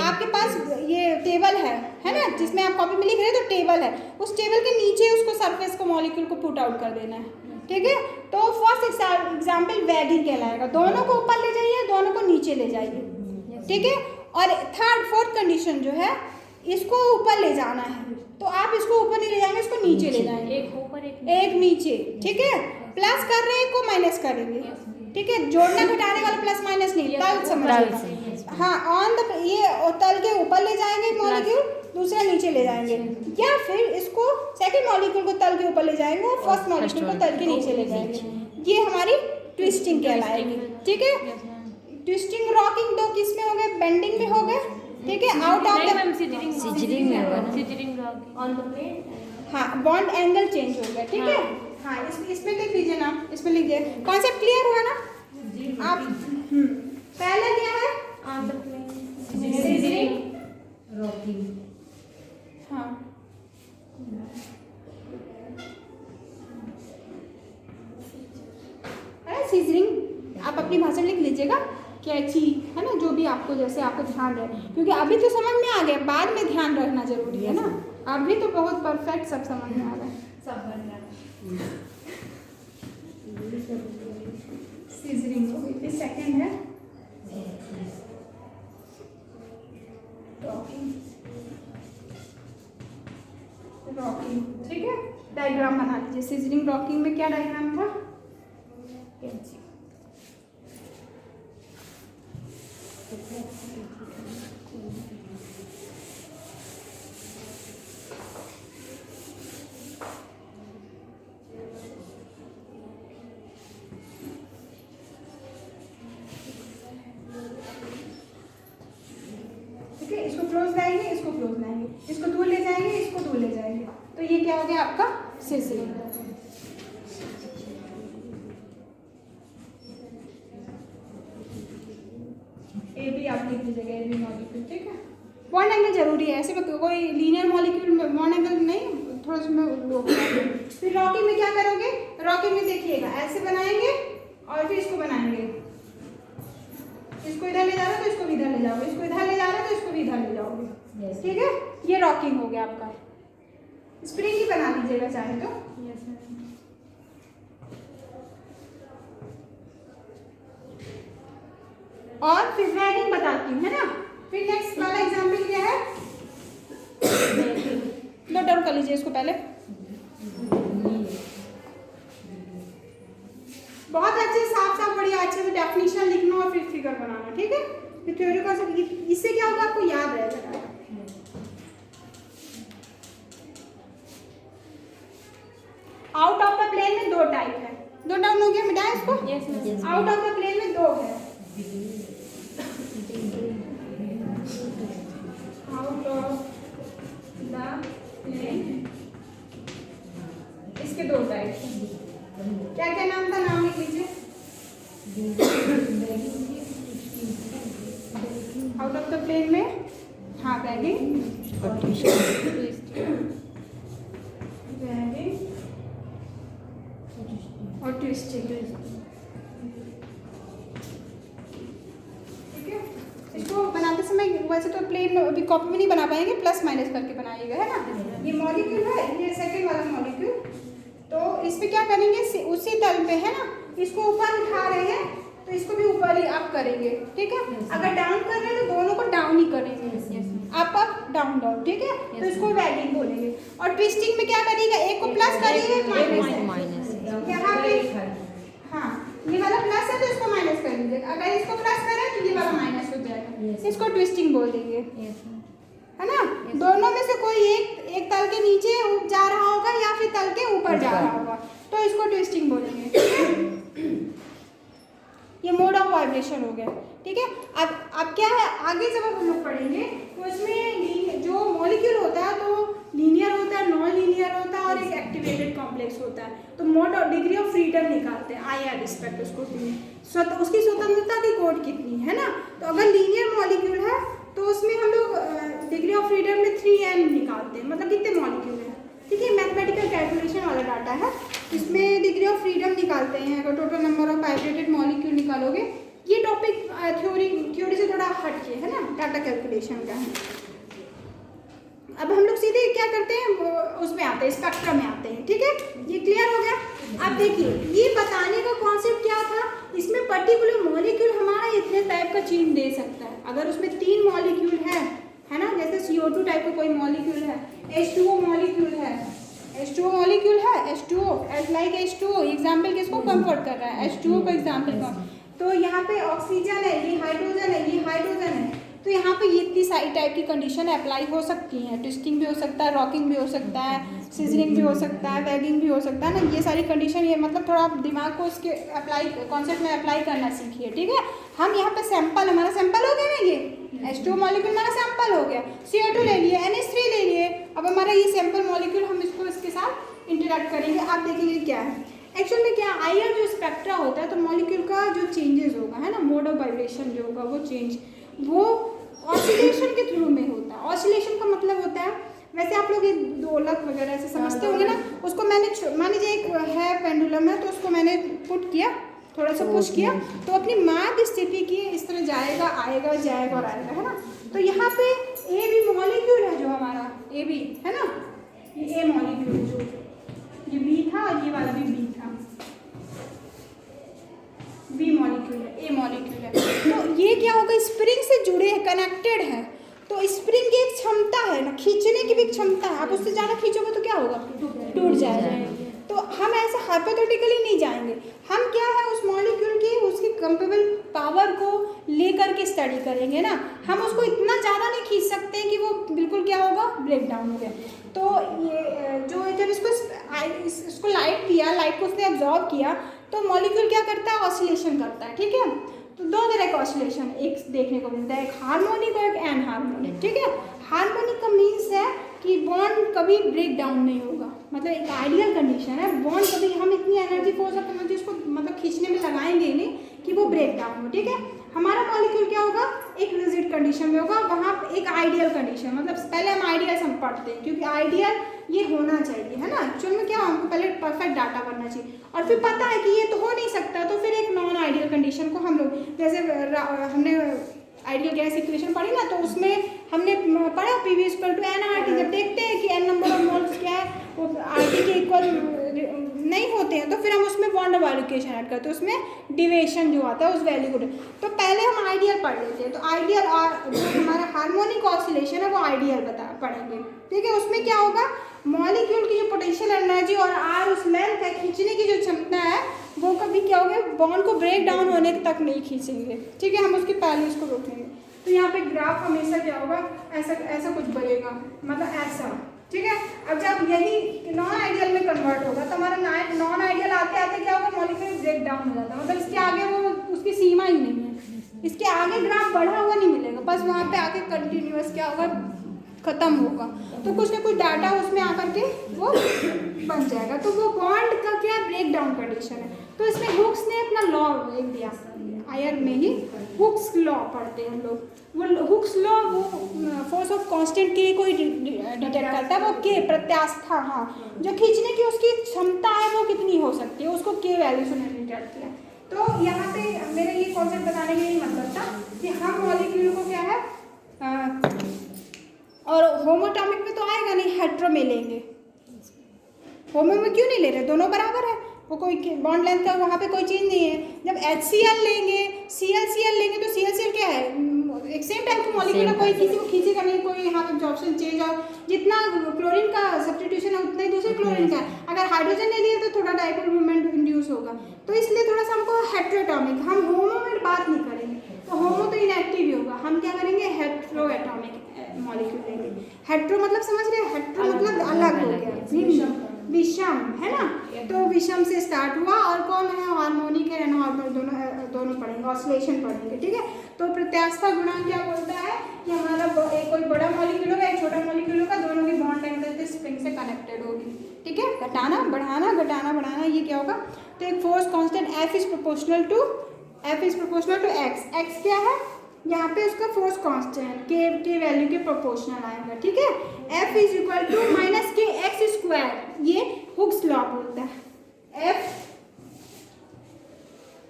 Speaker 1: आपके पास ये टेबल है ना, जिसमें आप कॉपी में लिख रहे हैं, तो टेबल है, उस टेबल के नीचे उसको सरफेस को मॉलिक्यूल को पुट आउट कर देना है, ठीक है। तो फर्स्ट एग्जाम्पल वैगिंग कहलाएगा, दोनों को ऊपर ले जाइए, दोनों को नीचे ले जाइए, ठीक है। और फोर्थ कंडीशन जो है, इसको ऊपर ले जाना है, तो आप इसको ऊपर नहीं ले जाएंगे, इसको नीचे ले जाएंगे, एक ऊपर एक नीचे, ठीक है। प्लस कर रहे हैं, एक को माइनस करेंगे, ठीक है। जोड़ना घटाने वाला प्लस माइनस नहीं, तल समझिएगा। हाँ, ऑन द ये तल के ऊपर ले जाएंगे मॉलिक्यूल, दूसरा नीचे ले जाएंगे, या फिर इसको सेकंड मॉलिक्यूल को तल के ऊपर ले जाएंगे और फर्स्ट मॉलिक्यूल को तल के नीचे ले जाएंगे। ये हमारी ट्विस्टिंग कहलाएगी, ठीक है। ट्विस्टिंग रॉकिंग 2 किस में हो गए, बेंडिंग में हो गए, ठीक है। आउट ऑफ द
Speaker 2: सीजरिंग में होगा, सीजरिंग
Speaker 1: ऑन द प्लेन, हाँ, बॉन्ड एंगल चेंज हो गया, ठीक है। हाँ, इसमें लिख लीजिए ना, इसमें लिख दिए, कॉन्सेप्ट क्लियर हुआ ना आप। पहला क्या है, on the plane, seizuring, rocking, हाँ, सीजरिंग आप अपनी भाषा में लिख लीजिएगा, कैची, है ना, जो भी आपको जैसे आपको ध्यान रहे, क्योंकि अभी तो समझ में आ गया, बाद में ध्यान रखना जरूरी है ना। अभी तो बहुत परफेक्ट सब समझ में आ रहा है, सब बन रहा है। सीजरिंग हो गई, सेकंड है रॉकिंग, ठीक है। डायग्राम बना लीजिए, सीजरिंग रॉकिंग में क्या डायग्राम था, इसको क्लोज लाएंगे, इसको क्लोज लाएंगे, इसको दूर ले जाएंगे, इसको दूर ले जाएंगे, तो ये क्या हो गया आपका सिजलिंग। ए भी आप लिख लीजिएगा, ए बी मॉलिक्यूल, ठीक है। बॉन्ड एंगल जरूरी है, ऐसे में कोई लीनियर मॉलिक्यूल में बॉन्ड एंगल नहीं, थोड़ा सा मैं लो। फिर रॉकिंग में क्या करोगे, रॉकिंग में देखिएगा ऐसे बनाएंगे और फिर इसको बनाएंगे, इसको इधर ले जा रहा है तो इसको भी इधर ले जाओगे, इसको इधर ले जा रहा है तो इसको भी इधर ले जाओगे, ठीक है। ये रॉकिंग हो गया आपका। स्प्रिंग ही बना लीजिएगा चाहे तो। और फिर वैगिंग बताती हूँ, है ना। फिर नेक्स्ट वाला एग्जाम्पल क्या है, नोट डाउन कर लीजिए इसको पहले। बहुत अच्छे साफ साफ बढ़िया अच्छे से डेफिनेशन लिखना और फिर फिगर बनाना, ठीक है। फिर थ्योरी का सब, इससे क्या होगा आपको याद रहेगा। आउट ऑफ द प्लेन में दो टाइप है, नोट डाउन हो गया, मिटाएं इसको। आउट ऑफ द प्लेन में दो है, आउट ऑफ द प्लेन इसके दो टाइप हैं। क्या क्या नाम था, नाम लिख लीजिए। आउट ऑफ द प्लेन में हाँ वैगिंग और ट्विस्टिंग, ठीक है। इसको बनाते समय वैसे तो प्लेन अभी कॉपी में नहीं बना पाएंगे, प्लस माइनस करके बनाइएगा, है ना। ये मॉलिक्यूल है, ये सेकंड वाला मॉलिक्यूल, तो इस पे क्या करेंगे, उसी तल पे, है ना, इसको ऊपर उठा रहे हैं तो इसको भी ऊपर ही अप करेंगे, ठीक है। अगर डाउन कर रहे हैं तो दोनों को डाउन ही करेंगे, अप अप डाउन डाउन, ठीक है। तो इसको वैगिंग बोलेंगे। और ट्विस्टिंग में क्या करिएगा, एक को प्लस करिएगा, माइनस यहाँ पे, हाँ ये वाला प्लस है तो इसको माइनस कर लीजिए, अगर इसको प्लस करें तो ये वाला माइनस हो जाएगा, इसको ट्विस्टिंग बोल देंगे, है ना। दोनों में से कोई एक तल के नीचे जा रहा होगा या फिर तल के ऊपर जा रहा होगा, तो इसको ट्विस्टिंग बोलेंगे। ये मोड ऑफ वाइब्रेशन हो गया, ठीक है। अब क्या है, आगे जब हम लोग पढ़ेंगे तो इसमें जो मॉलिक्यूल होता है तो लीनियर होता है, नॉन लीनियर होता है और एक एक्टिवेटेड कॉम्प्लेक्स होता है। तो मोड और डिग्री ऑफ फ्रीडम निकालते हैं, IR रिस्पेक्ट उसको, उसकी स्वतंत्रता की कोड कितनी है ना। तो अगर लीनियर मॉलिक्यूल है तो उसमें हम लोग डिग्री ऑफ फ्रीडम में 3n निकालते हैं, मतलब कितने मॉलिक्यूल है, ठीक है। मैथमेटिकल कैलकुलेशन वाला डाटा है, इसमें डिग्री ऑफ फ्रीडम निकालते हैं। अगर total number of vibrated molecule निकालोगे, ये टॉपिक थ्योरी से थोड़ा हट के है ना, डाटा कैलकुलेशन का है। अब हम लोग सीधे क्या करते हैं, उसमें आते हैं, स्पेक्ट्रम में आते हैं, ठीक है। ये क्लियर हो गया। अब देखिए, ये बताने का कॉन्सेप्ट क्या था, इसमें पर्टिकुलर मॉलिक्यूल हमारा इतने टाइप का चेंज दे सकता है। अगर उसमें 3 मॉलिक्यूल है ना, जैसे CO2 टाइप का कोई मॉलिक्यूल है, H2O मॉलिक्यूल है, H2O मॉलिक्यूल है, H2O लाइक H2O, एग्जाम्पल किसको कंफर्ट कर रहा है, H2O का एग्जाम्पल का। तो यहाँ पे ऑक्सीजन है, ये हाइड्रोजन है, ये हाइड्रोजन है, तो यहाँ पे ये इतनी सारी टाइप की कंडीशन अप्लाई हो सकती हैं। ट्विस्टिंग भी हो सकता है, रॉकिंग भी हो सकता है, सिजलिंग भी हो सकता है, वैगिंग भी हो सकता है ना। ये सारी कंडीशन, ये मतलब थोड़ा आप दिमाग को उसके अप्लाई कॉन्सेप्ट में अप्लाई करना सीखिए, ठीक है। हम यहाँ पे सैंपल, हमारा सैंपल हो गया ना, ये H2O मॉलिक्यूल हमारा सैंपल हो गया, CO2 ले लिए, NH3 ले लिए। अब हमारा ये सैंपल मॉलिक्यूल हम इसको इसके साथ इंटरेक्ट करेंगे, आप देखेंगे क्या है एक्चुअल में। क्या IR जो स्पेक्ट्रा होता है, तो मॉलिक्यूल का जो चेंजेस होगा, है ना, मोड ऑफ वाइब्रेशन जो होगा, वो चेंज वो ऑसिलेशन के थ्रू में होता है। ऑसिलेशन का मतलब होता है, वैसे आप लोग ये दोलक वगैरह से समझते होंगे ना, उसको मैंने मान लीजिए एक है पेंडुलम है, तो उसको मैंने पुट किया, थोड़ा सा पुश किया, तो अपनी मार्ग स्थिति की इस तरह जाएगा, आएगा, जाएगा और आएगा, है ना। तो यहाँ पे ए बी मॉलिक्यूल है जो हमारा ए बी है ना, ये ए मॉलिक्यूल है, जो ये बी था और ये वाला भी बी था, बी मॉलिक्यूल है, ए मॉलिक्यूल है। तो ये क्या होगा, स्प्रिंग से जुड़े हैं, कनेक्टेड है। तो स्प्रिंग की एक क्षमता है ना, खींचने की भी क्षमता है, आप उससे ज़्यादा खींचोगे तो क्या होगा, टूट जाएगा। तो हम ऐसे हाइपोथेटिकली नहीं जाएंगे, हम क्या है उस मॉलिक्यूल की उसकी कंपेबल पावर को लेकर के स्टडी करेंगे ना। हम उसको इतना ज़्यादा नहीं खींच सकते कि वो बिल्कुल क्या होगा, ब्रेक डाउन हो गया। तो ये जो जब इसको लाइट दिया, लाइट को उसने एब्जॉर्ब किया, तो मॉलिक्यूल क्या करता है, ऑसिलेशन करता है, ठीक है। तो दो तरह का ऑसिलेशन एक देखने को मिलता है, एक हार्मोनिक और एक एनहार्मोनिक। ठीक है, हार्मोनिक का मीन्स है कि बॉन्ड कभी ब्रेक डाउन नहीं होगा, मतलब एक आइडियल कंडीशन है, बॉन्ड कभी हम इतनी एनर्जी फोर्स ऑफ एनर्जी उसको मतलब खींचने में लगाएंगे नहीं कि वो ब्रेक डाउन हो। ठीक है, हमारा मॉलिक्यूल क्या होगा, एक रिजिड कंडीशन में होगा, वहाँ एक आइडियल कंडीशन, मतलब पहले हम आइडियल हम पढ़ते हैं क्योंकि आइडियल ये होना चाहिए, है ना। एक्चुअल में क्या हमको पहले परफेक्ट डाटा बनना चाहिए और फिर पता है कि ये तो हो नहीं सकता, तो फिर एक नॉन आइडियल कंडीशन को हम लोग, जैसे हमने आइडियल गैस इक्वेशन पढ़ी ना, तो उसमें हमने पढ़ा PV equal to N R T. जब देखते हैं कि एन नंबर ऑफ मोल्स क्या है वो आर टी के इक्वल नहीं होते हैं, तो फिर हम उसमें बॉन्ड वैल्यू इक्वेशन ऐड करते हैं, उसमें डिविएशन जो आता है उस वैल्यू को। तो पहले हम आइडियल पढ़ लेते हैं, तो आइडियल और जो हमारा हार्मोनिक ऑसिलेशन है वो आइडियल पढ़ेंगे। ठीक है, उसमें क्या होगा, मॉलिक्यूल की जो पोटेंशियल एनर्जी और आर उस लेंथ है खींचने की जो क्षमता है वो कभी क्या होगा, बॉन्ड को ब्रेक डाउन होने तक नहीं खींचेंगे। ठीक है, हम उसकी वैल्यूज को रोकेंगे। तो यहाँ पे ग्राफ हमेशा क्या होगा, ऐसा ऐसा कुछ बनेगा, मतलब ऐसा। ठीक है, अब जब यही नॉन आइडियल में कन्वर्ट होगा तो हमारा नॉन आइडियल आते आते क्या होगा, मॉलिक्यूल ब्रेक डाउन हो जाता है, मतलब इसके आगे वो उसकी सीमा ही नहीं है, इसके आगे ग्राफ बढ़ा हुआ नहीं मिलेगा, बस वहाँ पे आके कंटिन्यूअस क्या होगा, खत्म होगा। तो कुछ ना कुछ डाटा उसमें आकर के वो बन जाएगा, तो वो बॉन्ड का क्या ब्रेक डाउन कंडीशन है। तो इसमें हुक्स ने अपना लॉ एक दिया, आयर में ही हुक्स लॉ पढ़ते हैं हम लोग। वो हुक्स लॉ वो फोर्स ऑफ कांस्टेंट के को डिटेक्ट करता है, वो के प्रत्यास्था, हाँ, जो खींचने की उसकी क्षमता है वो कितनी हो सकती है, उसको के वैल्यू से डिटेक्ट किया। तो यहाँ पे मेरा ये कॉन्सेप्ट बताने का यही मतलब था कि हम मॉलिक्यूल को क्या है और होमोटॉमिक में तो आएगा नहीं, हेट्रो में लेंगे। होमो में क्यों नहीं ले रहे, दोनों बराबर है, वो कोई बॉन्ड लेंथ का वहाँ पे कोई चेंज नहीं है। जब HCl लेंगे, Cl लेंगे तो Cl क्या है, एक सेम टाइप का मॉलिक्यूल है, कोई किसी को खींचेगा नहीं, कोई यहाँ पे एब्जॉर्प्शन चेंज और जितना क्लोरीन का सब्स्टिट्यूशन है उतना ही दूसरे क्लोरीन का है। अगर हाइड्रोजन ले लिया तो थोड़ा डाइपोल मूवमेंट इंड्यूस होगा, तो इसलिए थोड़ा सा हमको हेट्रोएटॉमिक, हम होमो में बात नहीं करेंगे, तो होमो तो इनएक्टिव ही होगा, हम क्या करेंगे, हेट्रोएटॉमिक मॉलिक्यूल लेंगे। हेट्रो मतलब समझ रहे हैं, हेट्रो मतलब अलग हो गया, विषम, है ना। तो विषम से स्टार्ट हुआ और कौन है, हार्मोनिक है, एनहार्मोनिक, दोनों पढ़ेंगे, ऑसिलेशन पढ़ेंगे। ठीक है, तो प्रत्यास्था गुणांक क्या बोलता है कि हमारा एक कोई बड़ा मॉलिक्यूल होगा, एक छोटा मॉलिक्यूल होगा, दोनों की बॉन्ड लेंथ स्प्रिंग से कनेक्टेड होगी। ठीक है, घटाना बढ़ाना, घटाना बढ़ाना, ये क्या होगा, तो एक force constant F is proportional to x। x क्या है, यहाँ पे उसका फोर्स कांस्टेंट के वैल्यू के प्रोपोर्शनल आएगा। ठीक है, F is equal to minus k x square, ये हुक्स लॉ बोलता है।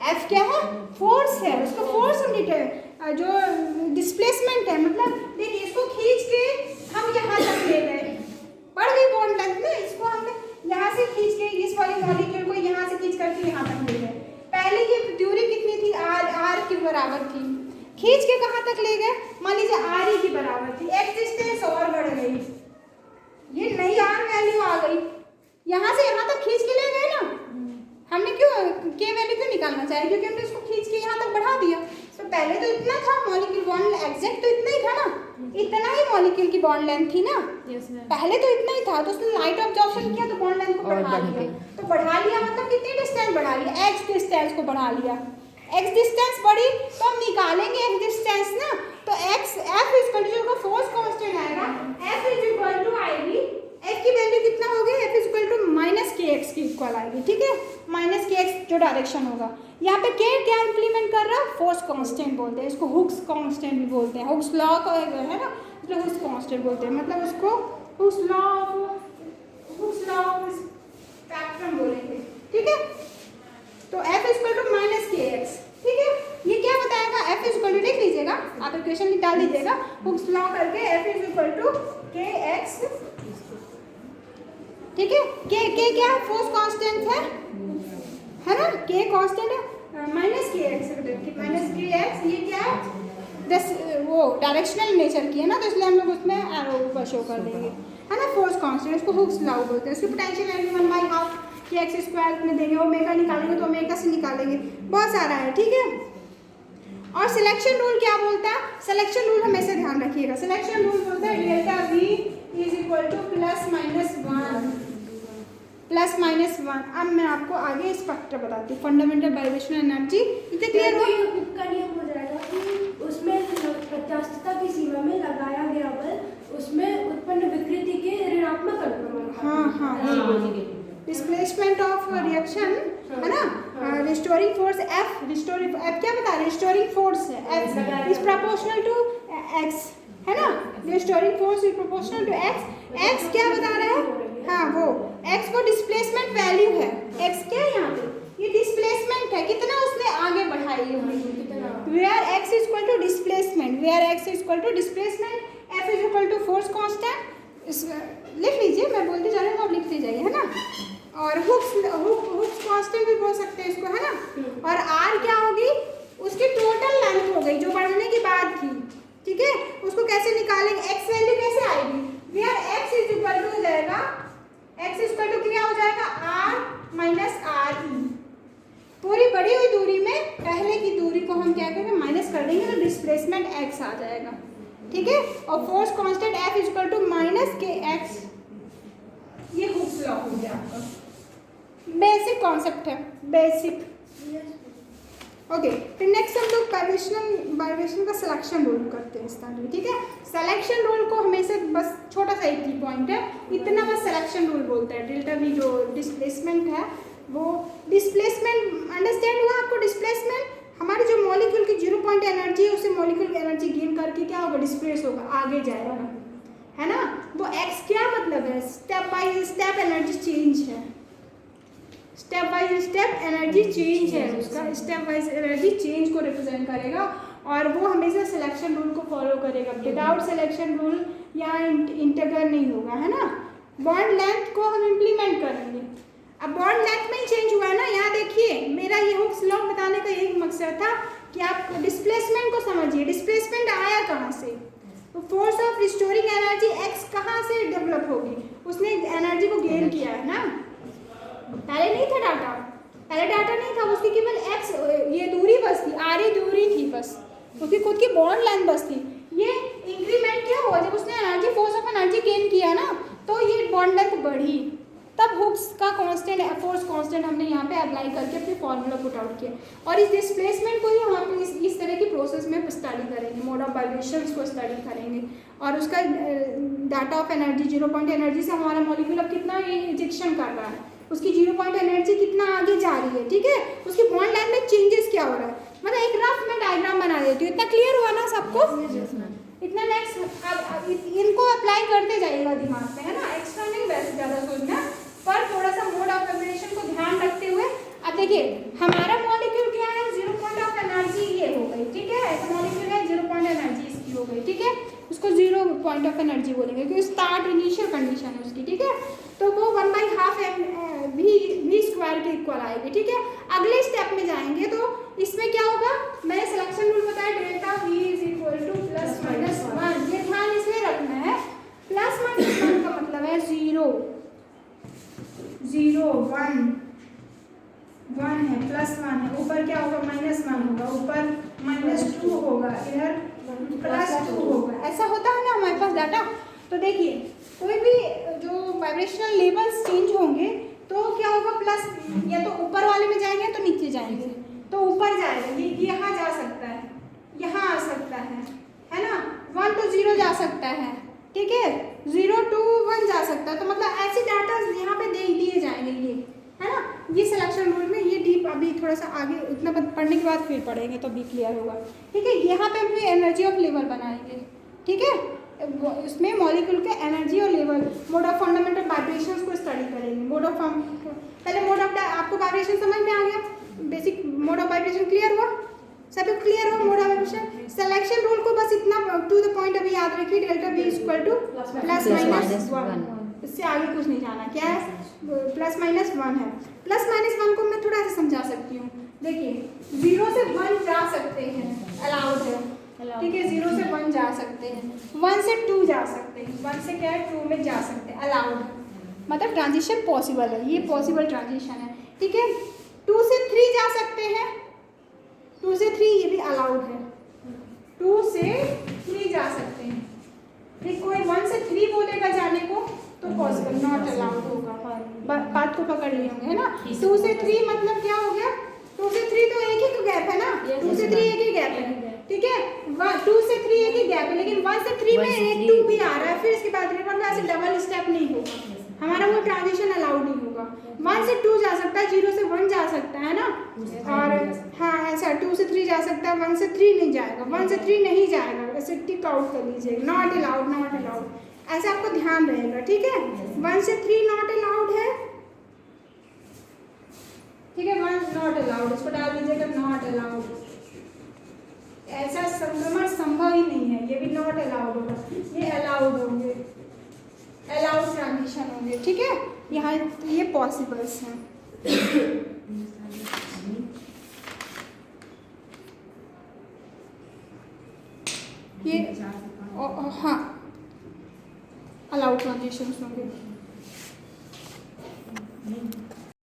Speaker 1: F क्या है, फोर्स है, उसका फोर्स हम जो डिस्प्लेसमेंट है, मतलब देखिए इसको खींच के हम यहाँ तक ले गए, बढ़ गई बॉन्ड लेंथ में, इसको हमने यहाँ से खींच के इस वाली मॉलिक्यूल को यहाँ से खींच करके यहाँ तक ले गए। पहले ये दूरी कितनी थी, r के बराबर थी, खींच के कहाँ तक ले गए, मान लीजिए r की बराबर थी, एक डिस्टेंस और बढ़ गई, ये नई r वैल्यू आ गई, यहाँ से यहाँ तक खींच के ले गए ना, हमने क्यों के वैल्यू क्यों निकालना चाहिए, क्योंकि हमने इसको खींच के यहाँ तक बढ़ा दिया। तो पहले तो इतना था मॉलिक्यूल बॉन्ड एग्जैक्ट, तो इतना ही था ना, इतना ही मॉलिक्यूल की बॉन्ड लेंथ थी ना, पहले तो इतना ही था, तो उसने लाइट ऑब्जॉर्प्शन किया तो बॉन्ड लेंथ को बढ़ा लिया, तो बढ़ा लिया मतलब कितनी डिस्टेंस बढ़ा लिया, x डिस्टेंस को बढ़ा लिया, x डिस्टेंस बढ़ी तो हम निकालेंगे x डिस्टेंस ना, तो x F इक्वल टू का फोर्स कांस्टेंट आएगा, F इज इक्वल टू आएगी, F की वैल्यू कितना हो गया, F is equal to minus k x की इक्वल आएगी। ठीक है, माइनस के एक्स जो डायरेक्शन होगा, यहाँ पे के क्या इंप्लीमेंट कर रहा है, फोर्स कांस्टेंट बोलते हैं इसको, हुक्स कांस्टेंट भी बोलते हैं, हुक्स लॉ का है ना, इसलिए हुक्स कांस्टेंट बोलते हैं, मतलब उसको हुक्स लॉ ऑफ स्पेक्ट्रम बोलेंगे। ठीक है, तो F is equal to minus k x. ठीक है, ये क्या बताएगा, F इज इक्वल टू, देख लीजिएगा आप इक्वेशन निकाल लीजिएगा, हुक्स लॉ करके F इज इक्वल टू के एक्स। ठीक है, के क्या फोर्स कांस्टेंट है ना, के कांस्टेंट है, माइनस के एक्स, ये क्या है, वो डायरेक्शनल नेचर की है ना, तो इसलिए हम लोग उसमें एरो ऊपर शो कर देंगे, है ना, फोर्स कांस्टेंट, इसको हुक्स लॉ बोलते हैं। इसकी पोटेंशियल एनर्जी 1/2 के एक्स स्क्वायर में देंगे, ओमेगा निकालेंगे तो ओमेगा से निकालेंगे, बहुत सारा है। ठीक है, और सिलेक्शन रूल क्या बोलता है, सिलेक्शन रूल हमेशा ध्यान रखिएगा, सिलेक्शन रूल बोलता है delta V is equal two plus minus 1, +-1। अब मैं आपको आगे स्पेक्ट्रा बताती हूँ, फंडामेंटल वाइब्रेशनल एनर्जी। इतने क्लियर हो?
Speaker 3: ये हुक का नियम हो जाएगा कि उसमें प्रत्यास्थता की सीमा में लगाया गया बल उसमें उत्पन्न विकृति के ऋणात्मक अनुक्रमण का।
Speaker 1: हाँ, डिस्प्लेसमेंट ऑफ रिएक्शन है ना, restoring force F, restoring F क्या बता रहे हैं, रिस्टोरिंग फोर्स है F is proportional to X, है ना, restoring force is proportional to X क्या बता रहा है, हाँ वो X वो डिस्प्लेसमेंट वैल्यू है, X क्या है यहाँ पे, ये डिस्प्लेसमेंट है, कितना उसने आगे बढ़ाई है, where X is equal to displacement, where X is equal to displacement, F is equal to force constant, लिख लीजिए, मैं बोलते जा रही हूँ आप लिखते जाइए, है ना। और हुक्स कांस्टेंट भी बोल सकते हैं इसको, है ना। और R क्या होगी, उसकी टोटल लेंथ हो गई जो बढ़ने की बात थी, ठीक है। उसको कैसे निकालेंगे, X वैल्यू कैसे आएगी, where X is equal to हो जाएगा, X इज इक्वल टू क्या हो जाएगा, R माइनस RE। पूरी बढ़ी हुई दूरी में पहले की दूरी को हम क्या करेंगे, माइनस कर देंगे तो डिस्प्लेसमेंट X आ जाएगा, ठीक है। और force constant F is equal to -kx, ये हुक्स लॉ हो गया आपका, बेसिक कॉन्सेप्ट है, बेसिक। ओके, फिर नेक्स्ट हम लोग वाइब्रेशन का सिलेक्शन रूल करते हैं इस तरह, ठीक है। सिलेक्शन रूल को हमेशा बस छोटा सा एक ही पॉइंट है, इतना बस सिलेक्शन रूल बोलते हैं। डेल्टा V जो डिस्प्लेसमेंट है, वो डिस्प्लेसमेंट अंडरस्टैंड हुआ आपको, डिस्प्लेसमेंट हमारी जो मॉलिक्यूल की 0 पॉइंट एनर्जी है उसे मॉलिक्यूल एनर्जी गेन करके क्या होगा, डिस्प्लेस होगा, आगे जाएगा, है ना। वो X क्या मतलब है, step by step energy change है, step by step energy change है, उसका स्टेप बाय एनर्जी चेंज को रिप्रेजेंट करेगा, और वो हमेशा सिलेक्शन रूल को फॉलो करेगा। विदाउट सिलेक्शन रूल यहाँ इंटीग्रल नहीं होगा, है ना। बॉन्ड लेंथ को हम इम्प्लीमेंट करेंगे, अब बॉन्ड लेंथ में ही चेंज हुआ है ना। यहाँ देखिए, मेरा ये हुक्स लॉ बताने का एक मकसद था कि आप डिस्प्लेसमेंट को समझिए, डिस्प्लेसमेंट आया कहाँ से, तो force of restoring energy X कहाँ से डेवलप होगी, उसने एनर्जी को गेन किया है ना, पहले नहीं था डाटा, पहले डाटा नहीं था, उसकी केवल X ये दूरी बस थी, RE दूरी थी बस, उसकी खुद की बॉन्ड लेंथ बस थी। ये इंक्रीमेंट क्या हुआ, जब उसने energy force of energy gain किया ना, तो ये बॉन्ड लेंथ बढ़ी, तब हुक्स का कांस्टेंट फोर्स कांस्टेंट हमने यहाँ पे अप्लाई करके अपने फॉर्मूला पुट आउट किया। और इस डिस्प्लेसमेंट को ही हम पे इस तरह की प्रोसेस में स्टडी करेंगे, मोड ऑफ वाइब्रेशंस को स्टडी करेंगे, और उसका data of energy 0 point energy से हमारा मॉलिक्यूल अब कितना इंजेक्शन कर रहा है, उसकी 0 पॉइंट एनर्जी कितना आगे जा रही है, ठीक है, उसकी बॉन्ड लेंथ में चेंजेस क्या हो रहा है, मतलब एक रफ में डायग्राम बना देती हूँ। इतना क्लियर हुआ ना सबको, इतना नेक्स्ट अब इनको अप्लाई करते जाइएगा दिमाग में, है ना, एक्स्ट्रा नहीं वैसे ज़्यादा सोचना, पर थोड़ा सा मोड ऑफ वाइब्रेशन को ध्यान रखते हुए। अब देखिए हमारा मॉलिक्यूल क्या है, 0 पॉइंट ऑफ एनर्जी ये हो गई, ठीक है, तो मॉलिक्यूल है 0 पॉइंट एनर्जी इसकी हो गई, ठीक है, उसको 0 पॉइंट ऑफ एनर्जी बोलेंगे क्योंकि स्टार्ट इनिशियल कंडीशन है उसकी, ठीक है, तो वो 1/2 v स्क्वायर के इक्वल आएगी, ठीक है। अगले स्टेप में जाएंगे तो इसमें क्या होगा, मैंने सिलेक्शन रूल बताया, delta V is equal to +-1, ये ध्यान इसमें रखना है, +-1 का मतलब है 0 0 1 1 है, +1 है, ऊपर क्या होगा, -1 होगा, ऊपर -2 होगा, इधर +2 होगा, ऐसा होता है ना हमारे पास डाटा। तो देखिए कोई भी जो वाइब्रेशनल लेवल्स चेंज होंगे तो क्या होगा, प्लस या तो ऊपर वाले में जाएंगे तो नीचे जाएंगे, तो ऊपर जाएगा, ये यहाँ जा सकता है, यहाँ आ सकता है ना, 1 to 0 जा सकता है, ठीक है, 0 to 1 जा सकता है, तो मतलब ऐसे डाटा यहाँ पे दे दिए जाएंगे, ये है ना, ये सिलेक्शन रूल में, ये डीप अभी थोड़ा सा आगे इतना पढ़ने के बाद फिर पढ़ेंगे तो भी क्लियर होगा, ठीक है। यहाँ पे हम एनर्जी ऑफ लेवल बनाएंगे, ठीक है, इसमें मॉलिक्यूल के एनर्जी और level, mode of fundamental vibrations को स्टडी करेंगे। मोड ऑफ पहले मोड ऑफ आपको वाइब्रेशन समझ में आ गया, basic mode of vibration clear हुआ, सभी क्लियर हुआ mode of vibration. Selection rule को बस इतना टू द पॉइंट अभी याद रखिए, डेल्टा V इक्वल टू +-1, इससे आगे कुछ नहीं जाना, क्या है, +-1 है। +-1 को मैं थोड़ा सा समझा सकती हूँ, देखिए 0 से 1 जा सकते हैं, अलाउड है, ठीक है, 0 से 1 जा सकते हैं, 1 से 2 जा सकते हैं, 1 से क्या है 2 में जा सकते हैं, अलाउड है, मतलब ट्रांजिशन पॉसिबल है, ये पॉसिबल ट्रांजिशन है, ठीक है। 2 से 3 जा सकते हैं, 2 से 3 ये भी अलाउड है, 2 से 3 जा सकते हैं, फिर कोई 1 से 3 बोलेगा जाने को तो पॉसिबल, नॉट अलाउड होगा, बात को पकड़ लिए होंगे, है ना। 2 से 3 मतलब क्या हो गया, 2 से 3 तो एक ही गैप है ना, 2 से 3 एक ही गैप है, ठीक है। 2 से 3 एक ही गैप है, लेकिन 1 से 3 में 1 2 भी आ रहा है, फिर इसके बाद रिवर्स में ऐसे डबल स्टेप नहीं होगा, हमारा वो ट्रांजिशन अलाउड नहीं होगा। 1 से 2 जा सकता है, 0 से 1 जा सकता है ना, और हाँ ऐसा 2 से 3 जा सकता है, 1 से 3 नहीं जाएगा, 1 से 3 नहीं जाएगा, ऐसे टिक आउट कर लीजिएगा, नॉट अलाउड, नॉट अलाउड, ऐसा आपको ध्यान रहेगा, ठीक है। 1 से 3 नॉट अलाउड है, ठीक है, 1 नॉट अलाउड, इसको डाल दीजिएगा नॉट अलाउड, ऐसा संक्रमण संभव ही नहीं है, ये भी नॉट अलाउड होगा, ये अलाउड होंगे, अलाउड ट्रांजिशन होंगे, ठीक है। यहाँ ये पॉसिबल्स हैं। ये हाँ अलाउड ट्रांजिशन होंगे।